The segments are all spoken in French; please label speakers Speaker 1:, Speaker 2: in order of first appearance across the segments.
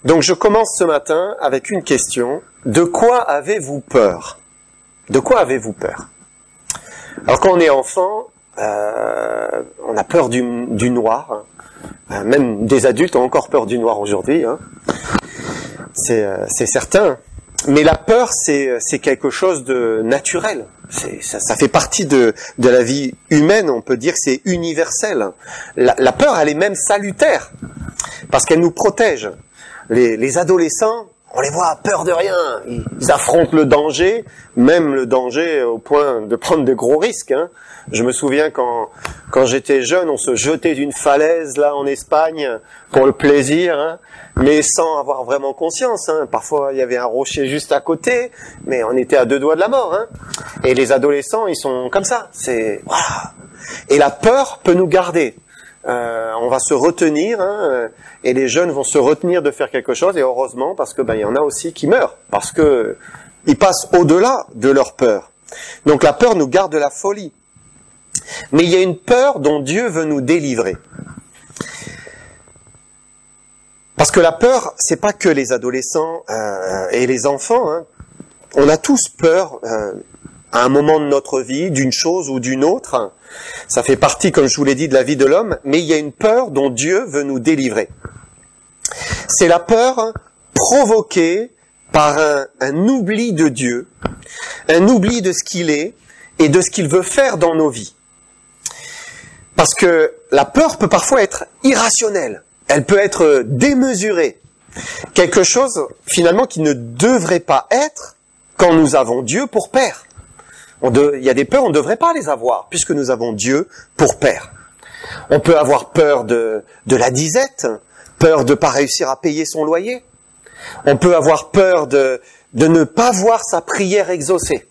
Speaker 1: Donc je commence ce matin avec une question. De quoi avez-vous peur? De quoi avez-vous peur? Alors quand on est enfant, on a peur du noir. Même des adultes ont encore peur du noir aujourd'hui. Hein. C'est certain. Mais la peur, c'est quelque chose de naturel. Ça fait partie de la vie humaine, on peut dire que c'est universel. La peur, elle est même salutaire, parce qu'elle nous protège. Les adolescents, on les voit à peur de rien. Ils affrontent le danger, même le danger au point de prendre de gros risques. Hein. Je me souviens quand j'étais jeune, on se jetait d'une falaise là en Espagne pour le plaisir, hein, mais sans avoir vraiment conscience. Hein. Parfois, il y avait un rocher juste à côté, mais on était à 2 doigts de la mort. Hein. Et les adolescents, ils sont comme ça. Voilà. Et la peur peut nous garder. On va se retenir, hein, et les jeunes vont se retenir de faire quelque chose, et heureusement, parce que il y en a aussi qui meurent, parce que ils passent au-delà de leur peur. Donc la peur nous garde de la folie. Mais il y a une peur dont Dieu veut nous délivrer. Parce que la peur, c'est pas que les adolescents et les enfants. Hein. On a tous peur à un moment de notre vie, d'une chose ou d'une autre. Ça fait partie, comme je vous l'ai dit, de la vie de l'homme. Mais il y a une peur dont Dieu veut nous délivrer. C'est la peur provoquée par un oubli de Dieu, un oubli de ce qu'il est et de ce qu'il veut faire dans nos vies. Parce que la peur peut parfois être irrationnelle, elle peut être démesurée. Quelque chose, finalement, qui ne devrait pas être quand nous avons Dieu pour Père. Il y a des peurs, on ne devrait pas les avoir, puisque nous avons Dieu pour Père. On peut avoir peur de la disette, peur de ne pas réussir à payer son loyer. On peut avoir peur de ne pas voir sa prière exaucée.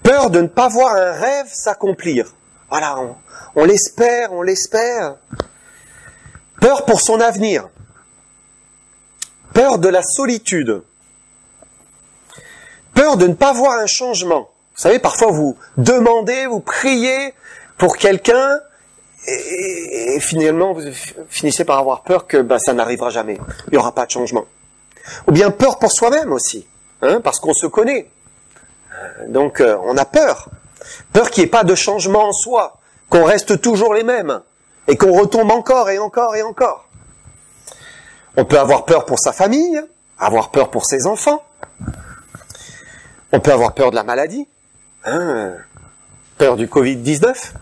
Speaker 1: Peur de ne pas voir un rêve s'accomplir. Voilà, on l'espère, on l'espère. Peur pour son avenir. Peur de la solitude. Peur de ne pas voir un changement. Vous savez, parfois vous demandez, vous priez pour quelqu'un et finalement vous finissez par avoir peur que ça n'arrivera jamais. Il n'y aura pas de changement. Ou bien peur pour soi-même aussi, hein, parce qu'on se connaît. Donc on a peur. Peur qu'il n'y ait pas de changement en soi, qu'on reste toujours les mêmes, et qu'on retombe encore et encore et encore. On peut avoir peur pour sa famille, avoir peur pour ses enfants. On peut avoir peur de la maladie, hein, peur du Covid-19.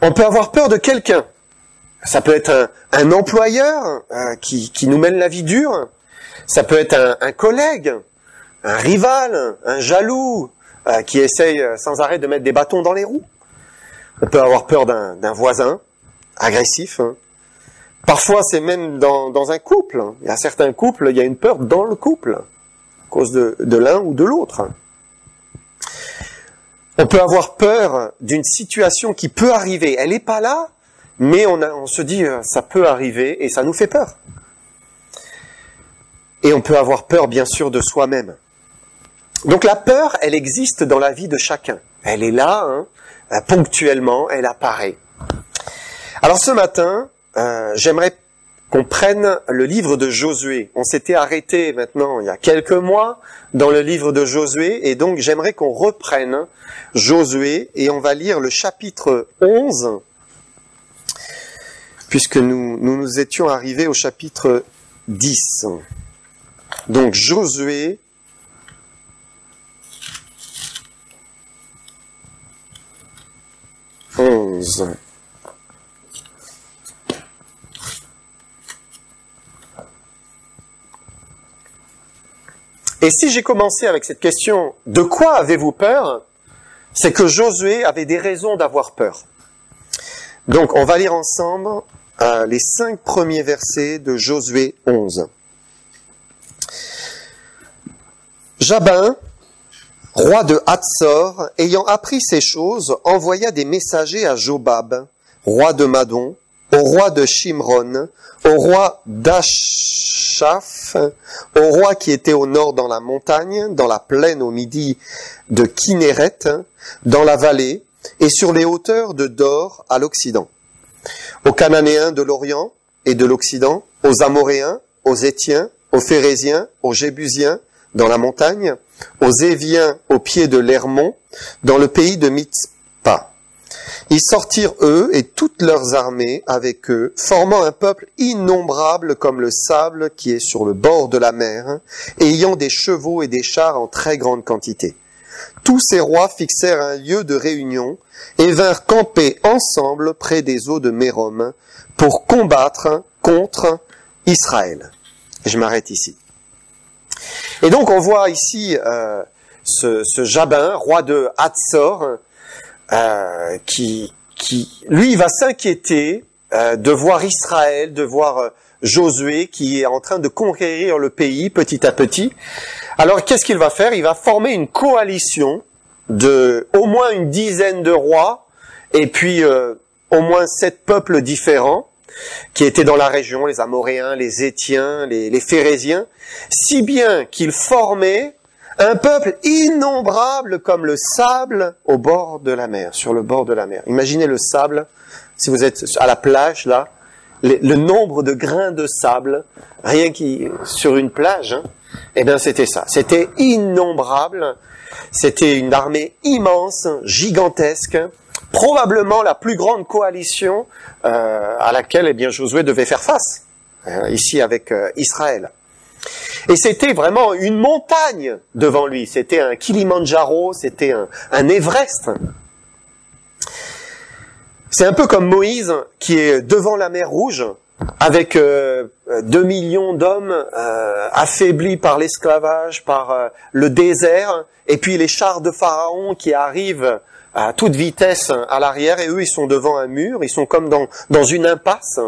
Speaker 1: On peut avoir peur de quelqu'un. Ça peut être un employeur qui nous mène la vie dure. Ça peut être un collègue, un rival, un jaloux, qui essaye sans arrêt de mettre des bâtons dans les roues. On peut avoir peur d'un voisin agressif. Hein. Parfois, c'est même dans un couple. Il y a certains couples, il y a une peur dans le couple, à cause de l'un ou de l'autre. On peut avoir peur d'une situation qui peut arriver. Elle n'est pas là, mais on se dit, ça peut arriver, et ça nous fait peur. Et on peut avoir peur, bien sûr, de soi-même. Donc la peur, elle existe dans la vie de chacun. Elle est là, hein, ponctuellement, elle apparaît. Alors ce matin, j'aimerais qu'on prenne le livre de Josué. On s'était arrêté maintenant, il y a quelques mois, dans le livre de Josué, et donc j'aimerais qu'on reprenne Josué, et on va lire le chapitre 11, puisque nous étions arrivés au chapitre 10. Donc Josué, Et si j'ai commencé avec cette question, de quoi avez-vous peur? C'est que Josué avait des raisons d'avoir peur. Donc on va lire ensemble les 5 premiers versets de Josué 11. Jabin, roi de Hatzor, ayant appris ces choses, envoya des messagers à Jobab, roi de Madon, au roi de Shimron, au roi d'Achaf, au roi qui était au nord dans la montagne, dans la plaine au midi de Kinéret, dans la vallée, et sur les hauteurs de Dor à l'Occident, aux Cananéens de l'Orient et de l'Occident, aux Amoréens, aux Étiens, aux Phérésiens, aux Jébusiens, dans la montagne, aux Éviens au pied de l'Hermon, dans le pays de Mitzpa. Ils sortirent eux et toutes leurs armées avec eux, formant un peuple innombrable comme le sable qui est sur le bord de la mer, et ayant des chevaux et des chars en très grande quantité. Tous ces rois fixèrent un lieu de réunion et vinrent camper ensemble près des eaux de Mérom pour combattre contre Israël. Et je m'arrête ici. Et donc on voit ici ce Jabin, roi de Hatzor, qui lui va s'inquiéter de voir Israël, de voir Josué qui est en train de conquérir le pays petit à petit. Alors qu'est-ce qu'il va faire? Il va former une coalition de au moins une dizaine de rois et puis au moins 7 peuples différents qui étaient dans la région, les Amoréens, les Étiens, les Phérésiens, si bien qu'il formait un peuple innombrable comme le sable au bord de la mer, sur le bord de la mer. Imaginez le sable, si vous êtes à la plage, là, le nombre de grains de sable, rien qui sur une plage, hein, eh bien c'était ça. C'était innombrable, c'était une armée immense, gigantesque, probablement la plus grande coalition à laquelle eh bien Josué devait faire face, ici avec Israël. Et c'était vraiment une montagne devant lui, c'était un Kilimandjaro, c'était un Everest. C'est un peu comme Moïse qui est devant la mer Rouge, avec 2 millions d'hommes affaiblis par l'esclavage, par le désert, et puis les chars de Pharaon qui arrivent à toute vitesse à l'arrière, et eux ils sont devant un mur, ils sont comme dans une impasse.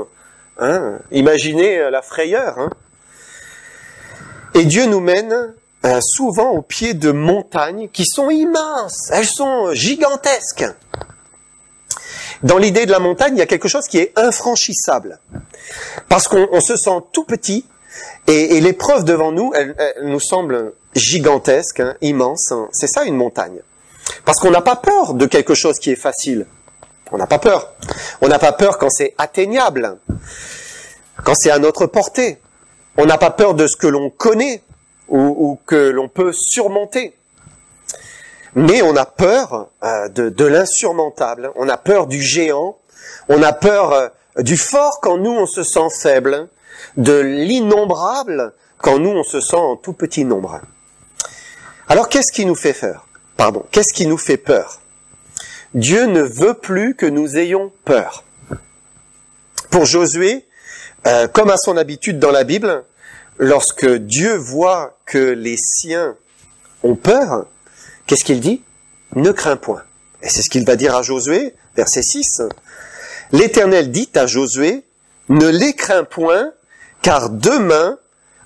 Speaker 1: Hein. Imaginez la frayeur. Hein. Et Dieu nous mène souvent au pied de montagnes qui sont immenses, elles sont gigantesques. Dans l'idée de la montagne, il y a quelque chose qui est infranchissable. Parce qu'on se sent tout petit, et l'épreuve devant nous, elle nous semble gigantesque, hein, immense. Hein. C'est ça une montagne. Parce qu'on n'a pas peur de quelque chose qui est facile. On n'a pas peur. On n'a pas peur quand c'est atteignable, quand c'est à notre portée. On n'a pas peur de ce que l'on connaît ou que l'on peut surmonter. Mais on a peur de l'insurmontable, on a peur du géant, on a peur du fort quand nous on se sent faible, de l'innombrable quand nous on se sent en tout petit nombre. Alors qu'est-ce qui nous fait peur? Qu'est-ce qui nous fait peur? Dieu ne veut plus que nous ayons peur. Pour Josué, comme à son habitude dans la Bible, lorsque Dieu voit que les siens ont peur, qu'est-ce qu'il dit? Ne crains point. Et c'est ce qu'il va dire à Josué, verset 6. L'Éternel dit à Josué, ne les crains point, car demain,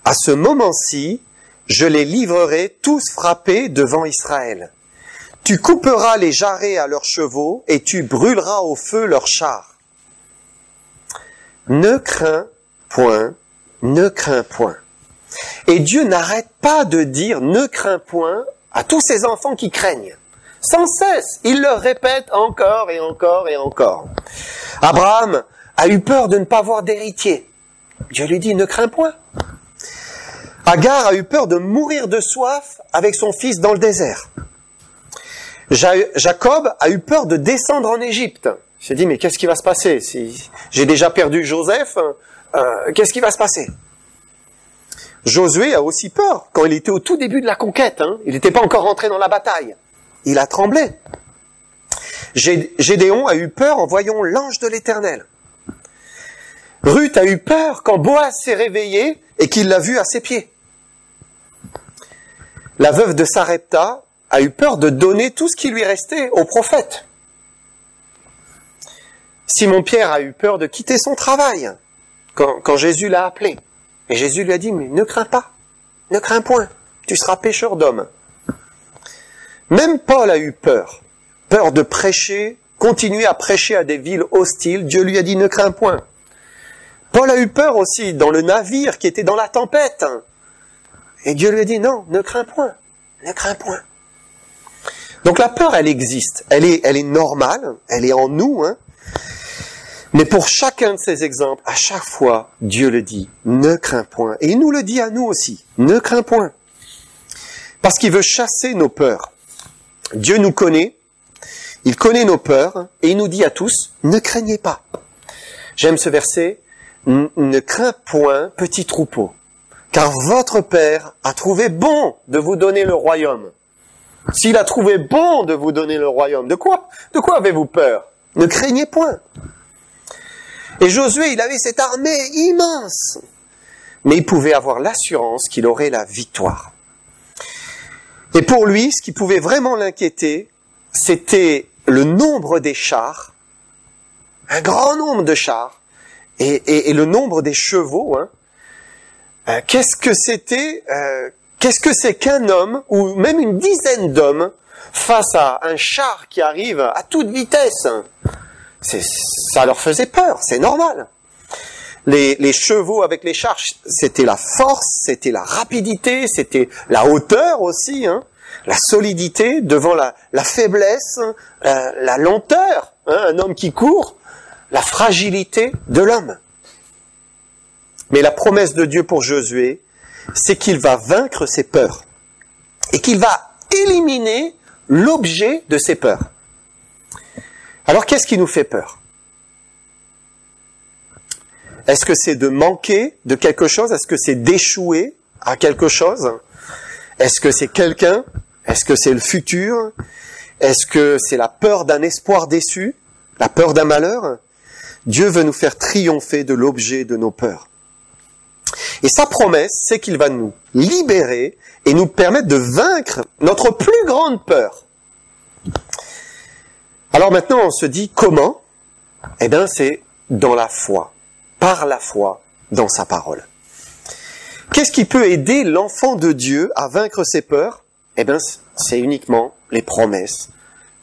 Speaker 1: à ce moment-ci, je les livrerai tous frappés devant Israël. Tu couperas les jarrets à leurs chevaux et tu brûleras au feu leurs chars. Ne crains point, ne crains point. Et Dieu n'arrête pas de dire ne crains point à tous ces enfants qui craignent. Sans cesse, il leur répète encore et encore et encore. Abraham a eu peur de ne pas avoir d'héritier. Dieu lui dit ne crains point. Agar a eu peur de mourir de soif avec son fils dans le désert. Jacob a eu peur de descendre en Égypte. Il s'est dit mais qu'est-ce qui va se passer si j'ai déjà perdu Joseph, qu'est-ce qui va se passer? Josué a aussi peur quand il était au tout début de la conquête. Hein. Il n'était pas encore rentré dans la bataille. Il a tremblé. Gédéon a eu peur en voyant l'ange de l'Éternel. Ruth a eu peur quand Boaz s'est réveillé et qu'il l'a vu à ses pieds. La veuve de Sarepta a eu peur de donner tout ce qui lui restait au prophète. Simon-Pierre a eu peur de quitter son travail quand Jésus l'a appelé. Et Jésus lui a dit, mais ne crains pas, ne crains point, tu seras pêcheur d'hommes. Même Paul a eu peur de prêcher, continuer à prêcher à des villes hostiles. Dieu lui a dit, ne crains point. Paul a eu peur aussi dans le navire qui était dans la tempête. Et Dieu lui a dit, non, ne crains point, ne crains point. Donc la peur, elle existe, elle est normale, elle est en nous, hein. Mais pour chacun de ces exemples, à chaque fois, Dieu le dit, ne crains point. Et il nous le dit à nous aussi, ne crains point. Parce qu'il veut chasser nos peurs. Dieu nous connaît, il connaît nos peurs, et il nous dit à tous, ne craignez pas. J'aime ce verset, ne crains point, petit troupeau, car votre Père a trouvé bon de vous donner le royaume. S'il a trouvé bon de vous donner le royaume, de quoi avez-vous peur? Ne craignez point. Et Josué, il avait cette armée immense, mais il pouvait avoir l'assurance qu'il aurait la victoire. Et pour lui, ce qui pouvait vraiment l'inquiéter, c'était le nombre des chars, un grand nombre de chars, et le nombre des chevaux. Qu'est-ce que c'est qu'un homme, ou même une dizaine d'hommes, face à un char qui arrive à toute vitesse? Ça leur faisait peur, c'est normal. Les chevaux avec les chars, c'était la force, c'était la rapidité, c'était la hauteur aussi, la solidité devant la faiblesse, la lenteur, un homme qui court, la fragilité de l'homme. Mais la promesse de Dieu pour Josué, c'est qu'il va vaincre ses peurs et qu'il va éliminer l'objet de ses peurs. Alors qu'est-ce qui nous fait peur? Est-ce que c'est de manquer de quelque chose? Est-ce que c'est d'échouer à quelque chose? Est-ce que c'est quelqu'un? Est-ce que c'est le futur? Est-ce que c'est la peur d'un espoir déçu? La peur d'un malheur? Dieu veut nous faire triompher de l'objet de nos peurs. Et sa promesse, c'est qu'il va nous libérer et nous permettre de vaincre notre plus grande peur. Alors maintenant, on se dit comment? Eh bien, c'est dans la foi, par la foi dans sa parole. Qu'est-ce qui peut aider l'enfant de Dieu à vaincre ses peurs? Eh bien, c'est uniquement les promesses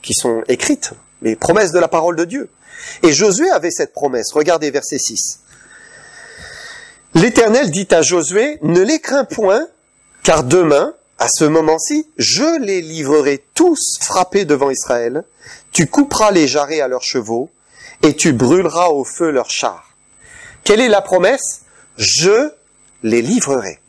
Speaker 1: qui sont écrites, les promesses de la parole de Dieu. Et Josué avait cette promesse. Regardez verset 6. L'Éternel dit à Josué, ne les crains point, car demain, à ce moment-ci, je les livrerai tous frappés devant Israël. Tu couperas les jarrets à leurs chevaux, et tu brûleras au feu leurs chars. Quelle est la promesse? Je les livrerai.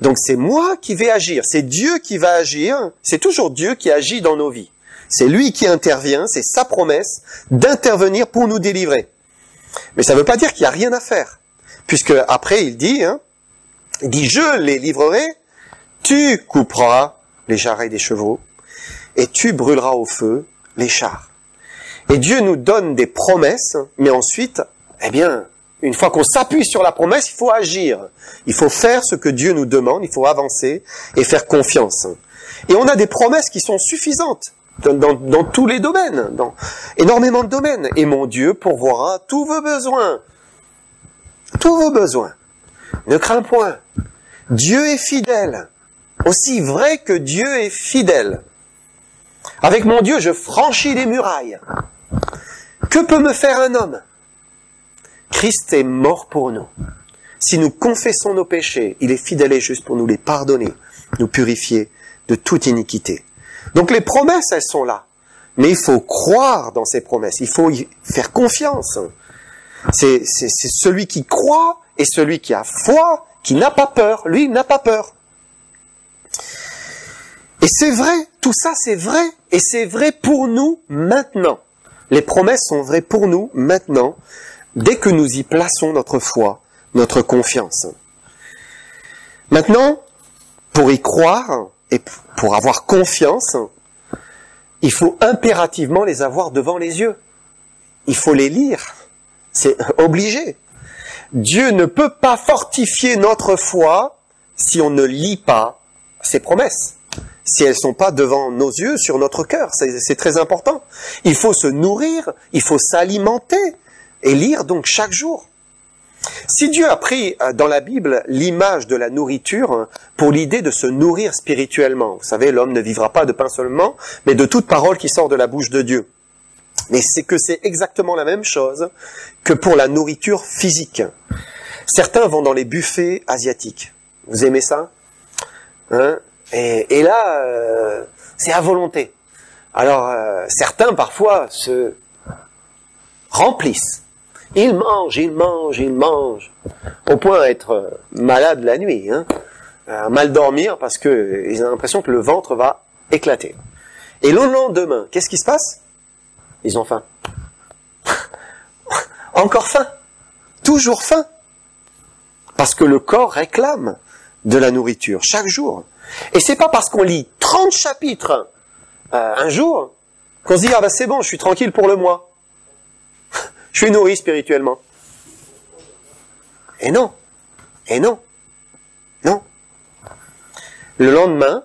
Speaker 1: Donc c'est moi qui vais agir, c'est Dieu qui va agir, c'est toujours Dieu qui agit dans nos vies. C'est lui qui intervient, c'est sa promesse d'intervenir pour nous délivrer. Mais ça ne veut pas dire qu'il n'y a rien à faire. Puisque après il dit, je les livrerai, tu couperas les jarrets des chevaux, et tu brûleras au feu les chars. Et Dieu nous donne des promesses, mais ensuite, une fois qu'on s'appuie sur la promesse, il faut agir. Il faut faire ce que Dieu nous demande, il faut avancer et faire confiance. Et on a des promesses qui sont suffisantes dans tous les domaines, dans énormément de domaines. Et mon Dieu pourvoira tous vos besoins. Tous vos besoins. Ne crains point. Dieu est fidèle. Aussi vrai que Dieu est fidèle. Avec mon Dieu, je franchis les murailles. Que peut me faire un homme? Christ est mort pour nous. Si nous confessons nos péchés, il est fidèle et juste pour nous les pardonner, nous purifier de toute iniquité. Donc les promesses, elles sont là. Mais il faut croire dans ces promesses. Il faut y faire confiance. C'est celui qui croit et celui qui a foi, qui n'a pas peur. Lui, il n'a pas peur. Et c'est vrai, tout ça c'est vrai. Et c'est vrai pour nous maintenant. Les promesses sont vraies pour nous maintenant, dès que nous y plaçons notre foi, notre confiance. Maintenant, pour y croire et pour avoir confiance, il faut impérativement les avoir devant les yeux. Il faut les lire. C'est obligé. Dieu ne peut pas fortifier notre foi si on ne lit pas ses promesses. Si elles ne sont pas devant nos yeux, sur notre cœur. C'est très important. Il faut se nourrir, il faut s'alimenter et lire donc chaque jour. Si Dieu a pris dans la Bible l'image de la nourriture pour l'idée de se nourrir spirituellement, vous savez, l'homme ne vivra pas de pain seulement, mais de toute parole qui sort de la bouche de Dieu. Mais c'est exactement la même chose que pour la nourriture physique. Certains vont dans les buffets asiatiques. Vous aimez ça? Et là, c'est à volonté. Alors, certains parfois se remplissent Ils mangent, ils mangent, ils mangent, au point d'être malades la nuit, hein, à mal dormir parce que ils ont l'impression que le ventre va éclater. Et le lendemain, qu'est-ce qui se passe? Ils ont faim. Encore faim. Toujours faim. Parce que le corps réclame de la nourriture chaque jour. Et c'est pas parce qu'on lit 30 chapitres un jour qu'on se dit ah ben c'est bon, je suis tranquille pour le mois. Je suis nourri spirituellement. Et non. Et non. Non. Le lendemain,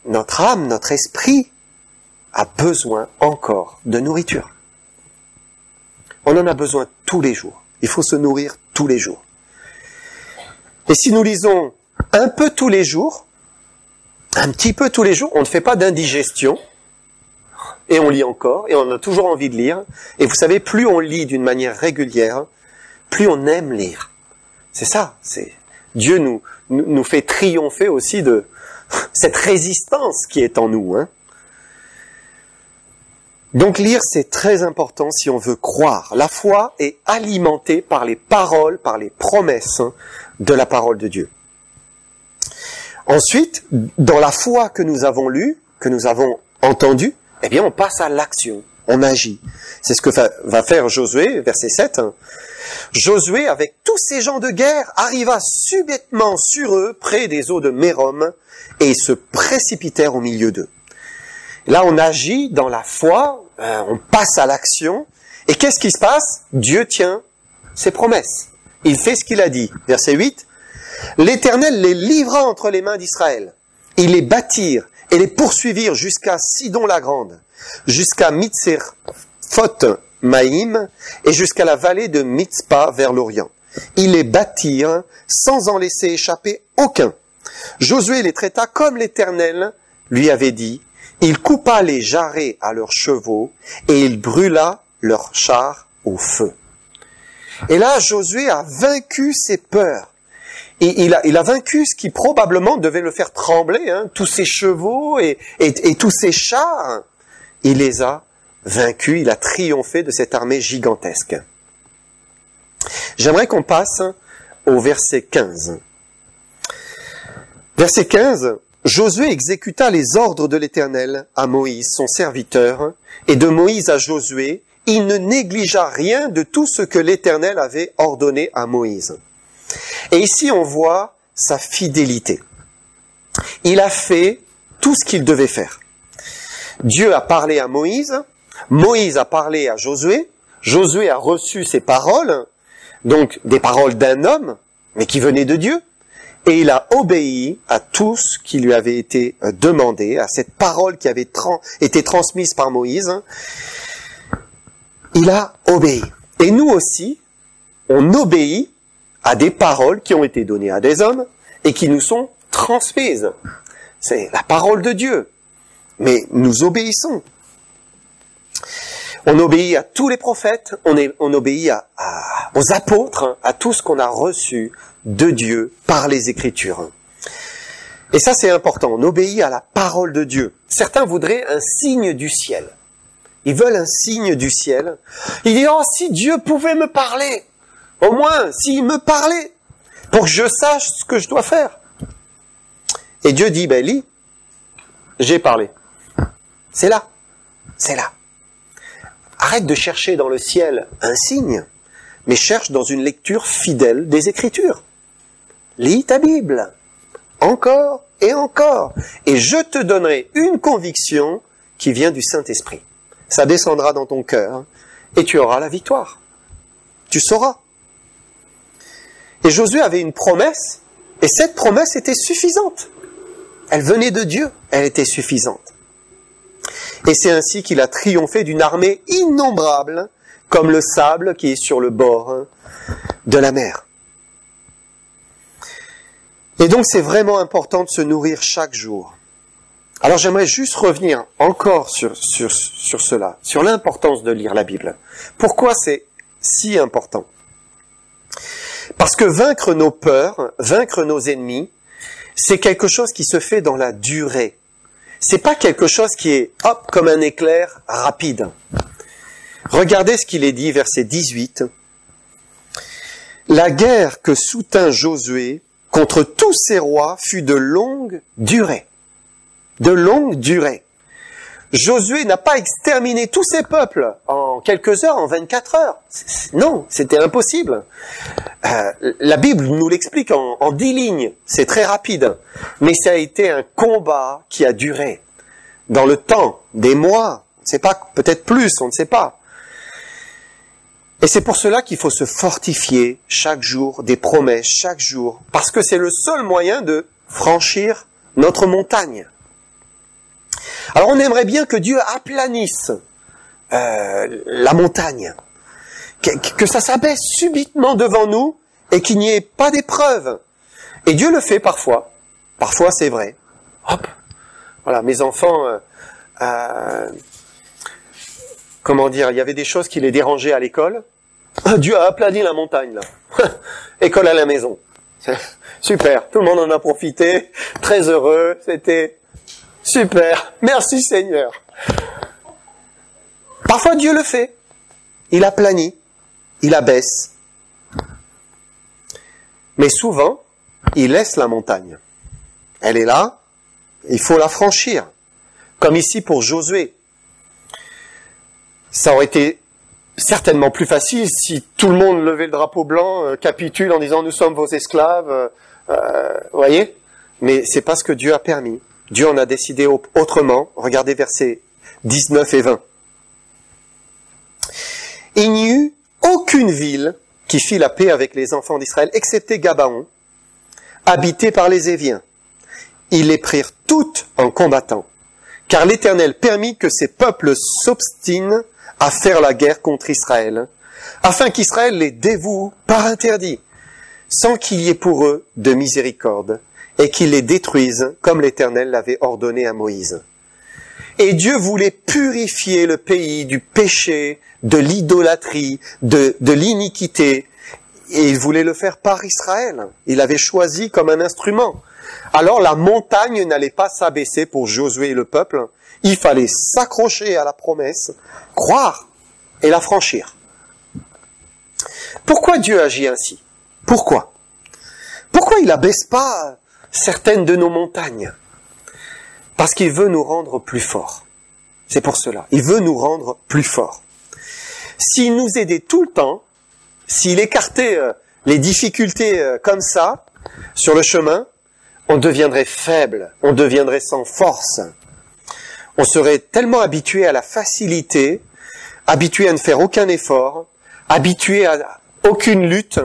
Speaker 1: notre âme, notre esprit a besoin encore de nourriture. On en a besoin tous les jours. Il faut se nourrir tous les jours. Et si nous lisons un peu tous les jours, un petit peu tous les jours, on ne fait pas d'indigestion, et on lit encore, et on a toujours envie de lire. Et vous savez, plus on lit d'une manière régulière, plus on aime lire. C'est ça. Dieu nous fait triompher aussi de cette résistance qui est en nous. Hein. Donc lire, c'est très important si on veut croire. La foi est alimentée par les paroles, par les promesses de la parole de Dieu. Ensuite, dans la foi que nous avons lue, que nous avons entendue, eh bien on passe à l'action, on agit. C'est ce que va faire Josué, verset 7. Josué, avec tous ces gens de guerre, arriva subitement sur eux, près des eaux de Mérom, et se précipitèrent au milieu d'eux. Là, on agit dans la foi, on passe à l'action, et qu'est-ce qui se passe? Dieu tient ses promesses. Il fait ce qu'il a dit. Verset 8. L'Éternel les livra entre les mains d'Israël. Ils les battirent et les poursuivirent jusqu'à Sidon-la-Grande, jusqu'à Mitzphoth-Maïm et jusqu'à la vallée de Mitzpah vers l'Orient. Ils les battirent sans en laisser échapper aucun. Josué les traita comme l'Éternel lui avait dit. Il coupa les jarrets à leurs chevaux et il brûla leurs chars au feu. Et là, Josué a vaincu ses peurs. Et il a vaincu ce qui probablement devait le faire trembler, hein, tous ses chevaux et tous ses chars. Il les a vaincus, il a triomphé de cette armée gigantesque. J'aimerais qu'on passe au verset 15. Verset 15, Josué exécuta les ordres de l'Éternel à Moïse, son serviteur, et de Moïse à Josué, il ne négligea rien de tout ce que l'Éternel avait ordonné à Moïse. Et ici, on voit sa fidélité. Il a fait tout ce qu'il devait faire. Dieu a parlé à Moïse, Moïse a parlé à Josué, Josué a reçu ses paroles, donc des paroles d'un homme, mais qui venaient de Dieu, et il a obéi à tout ce qui lui avait été demandé, à cette parole qui avait été transmise par Moïse. Il a obéi. Et nous aussi, on obéit à des paroles qui ont été données à des hommes et qui nous sont transmises. C'est la parole de Dieu. Mais nous obéissons. On obéit à tous les prophètes, on obéit aux apôtres, à tout ce qu'on a reçu de Dieu par les Écritures. Et ça, c'est important. On obéit à la parole de Dieu. Certains voudraient un signe du ciel. Ils veulent un signe du ciel. Ils disent, oh, si Dieu pouvait me parler. Au moins, s'il me parlait, pour que je sache ce que je dois faire. Et Dieu dit, ben, lis, j'ai parlé. C'est là. C'est là. Arrête de chercher dans le ciel un signe, mais cherche dans une lecture fidèle des Écritures. Lis ta Bible. Encore et encore. Et je te donnerai une conviction qui vient du Saint-Esprit. Ça descendra dans ton cœur et tu auras la victoire. Tu sauras. Et Josué avait une promesse et cette promesse était suffisante. Elle venait de Dieu, elle était suffisante. Et c'est ainsi qu'il a triomphé d'une armée innombrable comme le sable qui est sur le bord de la mer. Et donc c'est vraiment important de se nourrir chaque jour. Alors j'aimerais juste revenir encore sur cela, sur l'importance de lire la Bible. Pourquoi c'est si important? Parce que vaincre nos peurs, vaincre nos ennemis, c'est quelque chose qui se fait dans la durée. C'est pas quelque chose qui est, hop, comme un éclair rapide. Regardez ce qu'il est dit, verset 18. La guerre que soutint Josué contre tous ces rois fut de longue durée. De longue durée. Josué n'a pas exterminé tous ces peuples en quelques heures, en 24 heures. Non, c'était impossible. La Bible nous l'explique en 10 lignes. C'est très rapide. Mais ça a été un combat qui a duré dans le temps, des mois. On ne sait pas, peut-être plus, on ne sait pas. Et c'est pour cela qu'il faut se fortifier chaque jour, des promesses chaque jour, parce que c'est le seul moyen de franchir notre montagne. Alors on aimerait bien que Dieu aplanisse la montagne, que ça s'abaisse subitement devant nous et qu'il n'y ait pas d'épreuve. Et Dieu le fait parfois. Parfois c'est vrai. Hop. Voilà, mes enfants, comment dire, il y avait des choses qui les dérangeaient à l'école. Dieu a aplani la montagne là. École à la maison. Super, tout le monde en a profité, très heureux, c'était super, merci Seigneur. Parfois Dieu le fait, il aplanit, il abaisse. Mais souvent, il laisse la montagne. Elle est là, il faut la franchir. Comme ici pour Josué. Ça aurait été certainement plus facile si tout le monde levait le drapeau blanc, capitule en disant nous sommes vos esclaves, voyez. Mais c'est pas ce que Dieu a permis. Dieu en a décidé autrement. Regardez versets 19 et 20. Il n'y eut aucune ville qui fit la paix avec les enfants d'Israël, excepté Gabaon, habité par les Éviens. Ils les prirent toutes en combattant, car l'Éternel permit que ces peuples s'obstinent à faire la guerre contre Israël, afin qu'Israël les dévoue par interdit, sans qu'il y ait pour eux de miséricorde, et qu'il les détruise comme l'Éternel l'avait ordonné à Moïse. Et Dieu voulait purifier le pays du péché, de l'idolâtrie, de l'iniquité, et il voulait le faire par Israël. Il avait choisi comme un instrument. Alors la montagne n'allait pas s'abaisser pour Josué et le peuple, il fallait s'accrocher à la promesse, croire et la franchir. Pourquoi Dieu agit ainsi? Pourquoi? Pourquoi il n'abaisse pas certaines de nos montagnes? Parce qu'il veut nous rendre plus forts. C'est pour cela. Il veut nous rendre plus forts. S'il nous aidait tout le temps, s'il écartait les difficultés comme ça, sur le chemin, on deviendrait faible, on deviendrait sans force. On serait tellement habitué à la facilité, habitué à ne faire aucun effort, habitué à aucune lutte.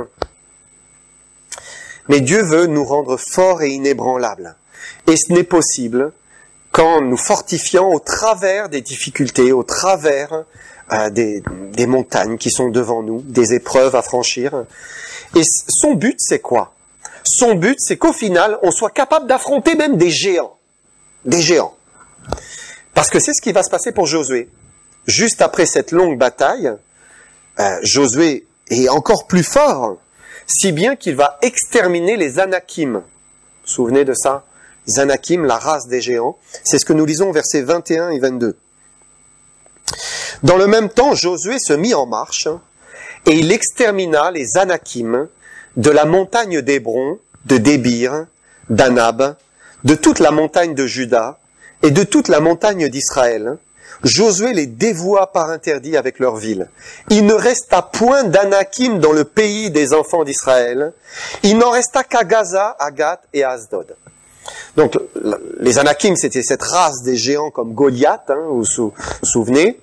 Speaker 1: Mais Dieu veut nous rendre forts et inébranlables. Et ce n'est possible qu'en nous fortifiant au travers des difficultés, au travers des montagnes qui sont devant nous, des épreuves à franchir. Et son but, c'est quoi? Son but, c'est qu'au final, on soit capable d'affronter même des géants. Des géants. Parce que c'est ce qui va se passer pour Josué. Juste après cette longue bataille, Josué est encore plus fort, si bien qu'il va exterminer les Anakim. Vous vous souvenez de ça? Les Anakim, la race des géants. C'est ce que nous lisons versets 21 et 22. Dans le même temps, Josué se mit en marche et il extermina les Anakim de la montagne d'Hébron, de Débir, d'Anab, de toute la montagne de Juda et de toute la montagne d'Israël. Josué les dévoua par interdit avec leurs villes. Il ne resta point d'Anakim dans le pays des enfants d'Israël. Il n'en resta qu'à Gaza, à Gath et à Asdod. Donc, les Anakim, c'était cette race des géants comme Goliath, vous vous souvenez.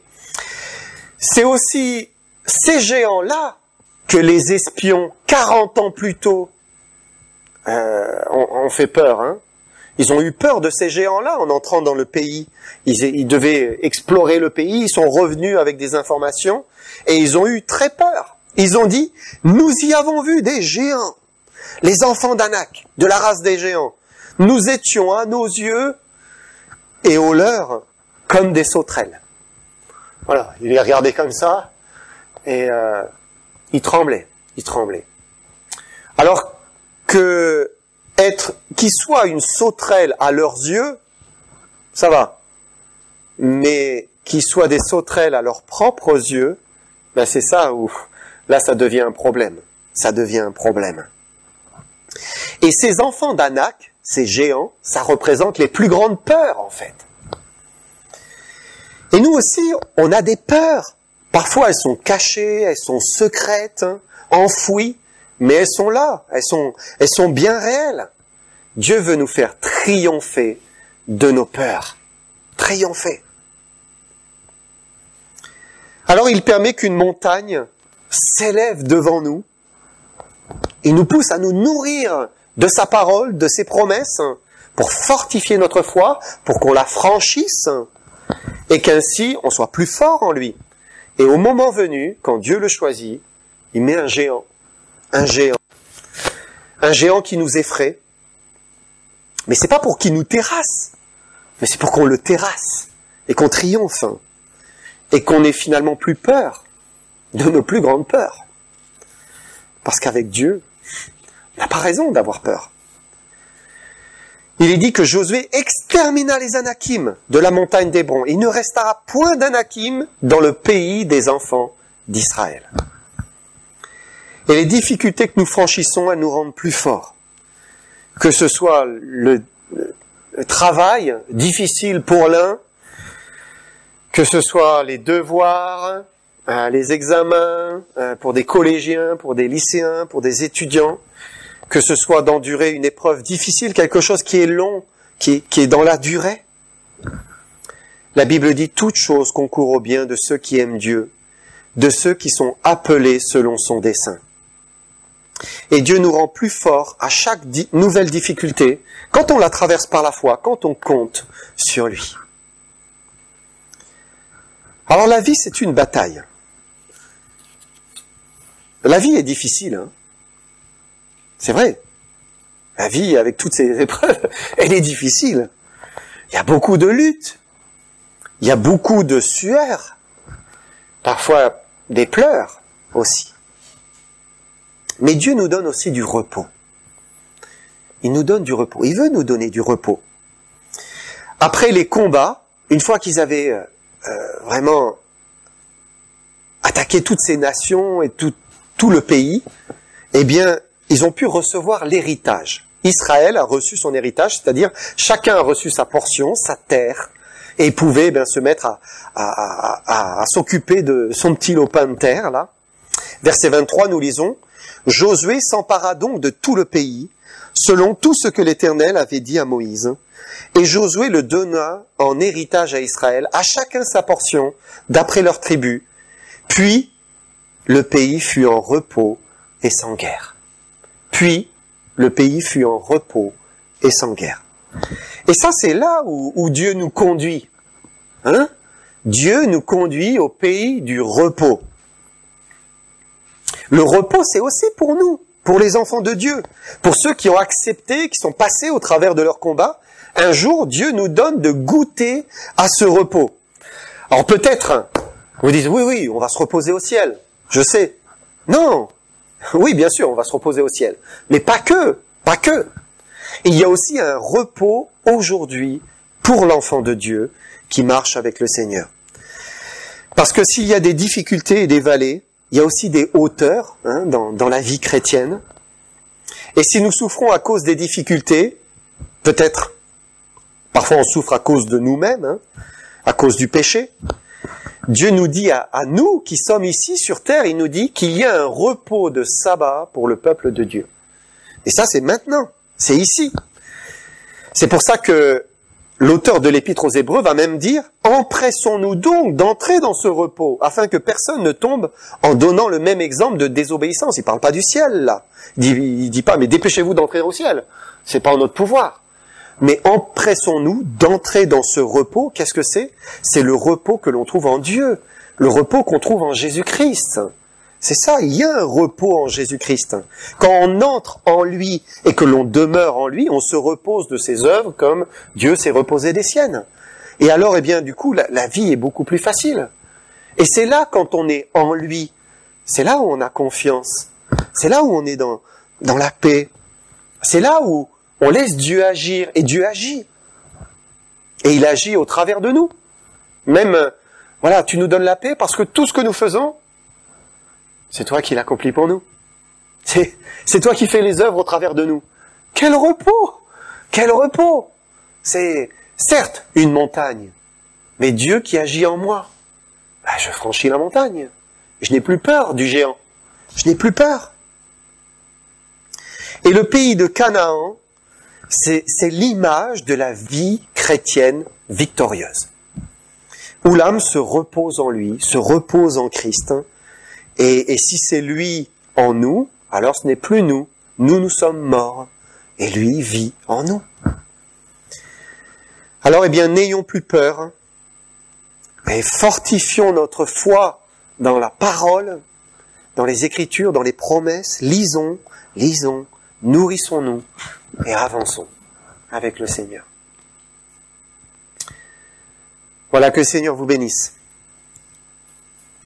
Speaker 1: C'est aussi ces géants-là que les espions, 40 ans plus tôt, ont fait peur. Ils ont eu peur de ces géants-là en entrant dans le pays. Ils devaient explorer le pays, ils sont revenus avec des informations, et ils ont eu très peur. Ils ont dit, nous y avons vu des géants, les enfants d'Anak, de la race des géants. Nous étions à nos yeux et aux leurs comme des sauterelles. Voilà, il les regardait comme ça, et il tremblait. Alors que qu'ils soient une sauterelle à leurs yeux, ça va. Mais qu'ils soient des sauterelles à leurs propres yeux, ben c'est ça où, là, ça devient un problème. ça devient un problème. Et ces enfants d'Anak, ces géants, ça représente les plus grandes peurs, en fait. Et nous aussi, on a des peurs. Parfois, elles sont cachées, elles sont secrètes, enfouies, mais elles sont là, elles sont bien réelles. Dieu veut nous faire triompher de nos peurs. Triompher. Alors, il permet qu'une montagne s'élève devant nous. Il nous pousse à nous nourrir de sa parole, de ses promesses, pour fortifier notre foi, pour qu'on la franchisse, et qu'ainsi on soit plus fort en lui. Et au moment venu, quand Dieu le choisit, il met un géant qui nous effraie. Mais c'est pas pour qu'il nous terrasse, mais c'est pour qu'on le terrasse, et qu'on triomphe, et qu'on ait finalement plus peur de nos plus grandes peurs. Parce qu'avec Dieu, on n'a pas raison d'avoir peur. Il est dit que Josué extermina les Anakim de la montagne d'Hébron. Il ne restera point d'Anakim dans le pays des enfants d'Israël. Et les difficultés que nous franchissons, elles nous rendent plus forts. Que ce soit le travail difficile pour l'un, que ce soit les devoirs, les examens pour des collégiens, pour des lycéens, pour des étudiants, que ce soit d'endurer une épreuve difficile, quelque chose qui est long, qui est dans la durée. La Bible dit « Toute chose concourt au bien de ceux qui aiment Dieu, de ceux qui sont appelés selon son dessein. » Et Dieu nous rend plus forts à chaque nouvelle difficulté, quand on la traverse par la foi, quand on compte sur lui. Alors la vie, c'est une bataille. La vie est difficile, hein. C'est vrai. La vie, avec toutes ses épreuves, elle est difficile. Il y a beaucoup de luttes. Il y a beaucoup de sueur. Parfois, des pleurs aussi. Mais Dieu nous donne aussi du repos. Il nous donne du repos. Il veut nous donner du repos. Après les combats, une fois qu'ils avaient vraiment attaqué toutes ces nations et tout le pays, eh bien, ils ont pu recevoir l'héritage. Israël a reçu son héritage, c'est-à-dire chacun a reçu sa portion, sa terre, et pouvait se mettre à s'occuper de son petit lopin de terre, là. Verset 23, nous lisons, « Josué s'empara donc de tout le pays, selon tout ce que l'Éternel avait dit à Moïse. Et Josué le donna en héritage à Israël, à chacun sa portion, d'après leur tribu. Puis, le pays fut en repos et sans guerre. » Puis, le pays fut en repos et sans guerre. Et ça, c'est là où Dieu nous conduit. Hein? Dieu nous conduit au pays du repos. Le repos, c'est aussi pour nous, pour les enfants de Dieu, pour ceux qui ont accepté, qui sont passés au travers de leur combat. Un jour, Dieu nous donne de goûter à ce repos. Alors peut-être, vous dites, oui, on va se reposer au ciel. Je sais. Non. Oui, bien sûr, on va se reposer au ciel. Mais pas que. Il y a aussi un repos aujourd'hui pour l'enfant de Dieu qui marche avec le Seigneur. Parce que s'il y a des difficultés et des vallées, il y a aussi des hauteurs dans la vie chrétienne. Et si nous souffrons à cause des difficultés, peut-être, parfois on souffre à cause de nous-mêmes, à cause du péché, Dieu nous dit à nous qui sommes ici sur terre, il nous dit qu'il y a un repos de sabbat pour le peuple de Dieu. Et ça, c'est maintenant, c'est ici. C'est pour ça que l'auteur de l'Épître aux Hébreux va même dire « Empressons-nous donc d'entrer dans ce repos, afin que personne ne tombe en donnant le même exemple de désobéissance. » Il parle pas du ciel, là. Il dit pas « Mais dépêchez-vous d'entrer au ciel. » C'est pas en notre pouvoir. Mais empressons-nous d'entrer dans ce repos. Qu'est-ce que c'est? C'est le repos que l'on trouve en Dieu. Le repos qu'on trouve en Jésus-Christ. C'est ça, il y a un repos en Jésus-Christ. Quand on entre en lui et que l'on demeure en lui, on se repose de ses œuvres comme Dieu s'est reposé des siennes. Et alors, eh bien, du coup, la vie est beaucoup plus facile. Et c'est là, quand on est en lui, c'est là où on a confiance. C'est là où on est dans la paix. C'est là où on laisse Dieu agir, et Dieu agit. Et il agit au travers de nous. Même, tu nous donnes la paix parce que tout ce que nous faisons, c'est toi qui l'accomplis pour nous. C'est toi qui fais les œuvres au travers de nous. Quel repos! Quel repos! C'est certes une montagne, mais Dieu qui agit en moi. Ben, je franchis la montagne. Je n'ai plus peur du géant. Je n'ai plus peur. Et le pays de Canaan, c'est l'image de la vie chrétienne victorieuse, où l'âme se repose en lui, se repose en Christ. Et si c'est lui en nous, alors ce n'est plus nous. Nous sommes morts. Et lui vit en nous. Alors, eh bien, n'ayons plus peur. Et fortifions notre foi dans la parole, dans les Écritures, dans les promesses. Lisons, nourrissons-nous et avançons avec le Seigneur. Voilà, que le Seigneur vous bénisse.